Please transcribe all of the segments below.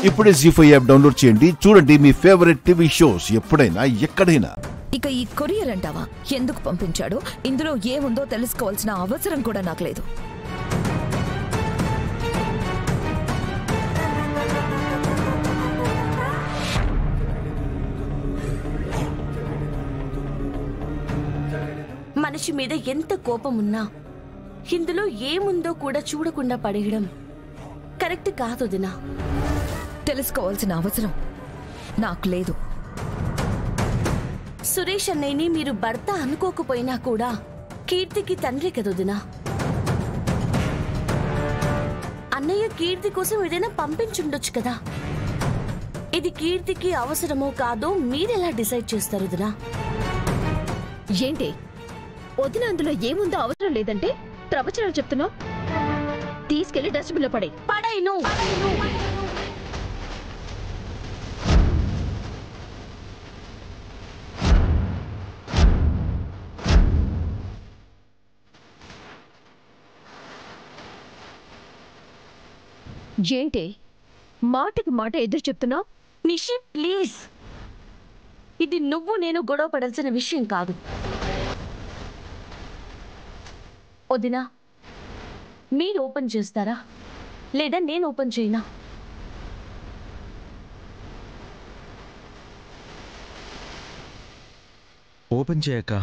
ఇప్పుడే జీ5 app download చేయండి. చూడండి మీ ఫేవరెట్ టీవీ షోస్ ఎప్పుడైనా ఎక్కడైనా. ఇక ఈ కొరియర్ అంటావా, ఎందుకు పంపించాడో, ఇందులో ఏముందో తెలుసుకోవాల్సిన అవసరం కూడా నాకు లేదు. మనిషి మీద ఎంత కోపం ఉన్నా ఇందులో ఏముందో కూడా చూడకుండా పడేయడం కరెక్ట్ కాదు దినా. తెలుసుకోవాల్సిన అవసరం నాకు లేదు. సురేష్ అన్నయ్యని మీరు భర్త అనుకోకపోయినా కూడా కీర్తికి తండ్రి కదా దినా. అన్నయ్య కీర్తి కోసం ఏదైనా పంపించుండొచ్చు కదా. ఇది కీర్తికి అవసరమో కాదో మీరెలా డిసైడ్ చేస్తారు దినా? ఏంటి వదిన అందులో ఏముందో అవసరం లేదంటే ప్రవచనాలు చెప్తున్నావు? తీసుకెళ్లి డస్ట్బిన్ లో పడేను. ఏంటి మాటకి మాట ఎదురు చెప్తున్నావు? నిషి ప్లీజ్, ఇది నువ్వు నేను గొడవ పడాల్సిన విషయం కాదు. వదినా, మీరు ఓపెన్ చేస్తారా లేదా నేను ఓపెన్ చేయనా? ఓపెన్ చేయక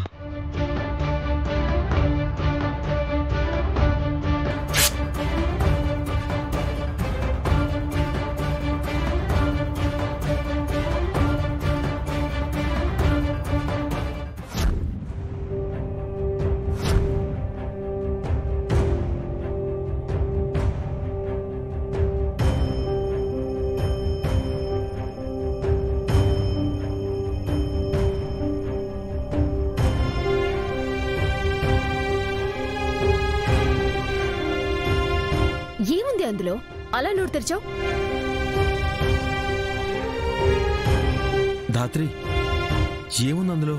ఏముంది అందులో? అలా నోరు తెరిచావు? ధాత్రి, ఏముంది అందులో?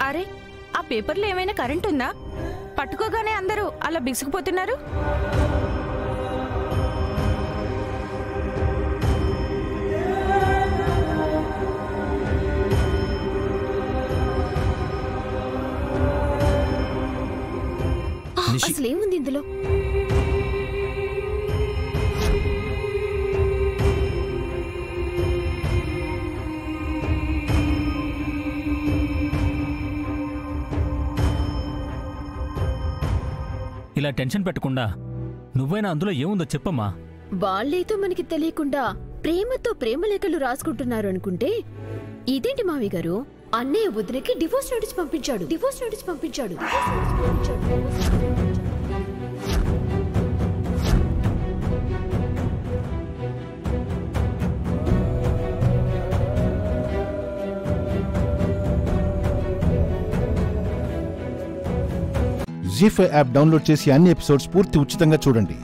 అరే, ఆ పేపర్లో ఏమైనా కరెంట్ ఉందా? పట్టుకోగానే అందరూ అలా బిగుసుకుపోతున్నారు. అసలు ఏముంది ఇందులో? ఇలా టెన్షన్ పెట్టకుండా నువ్వైనా అందులో ఏముందో చెప్పమ్మా. వాళ్ళేతో మనకి తెలియకుండా ప్రేమతో ప్రేమలేఖలు రాసుకుంటున్నారు అనుకుంటే ఇదేంటి మావి గారు? అన్నయ్య వదినకి డివోర్స్ నోటీస్ పంపించాడు. జీ5 యాప్ డౌన్లోడ్ చేసి అన్ని ఎపిసోడ్స్ పూర్తి ఉచితంగా చూడండి.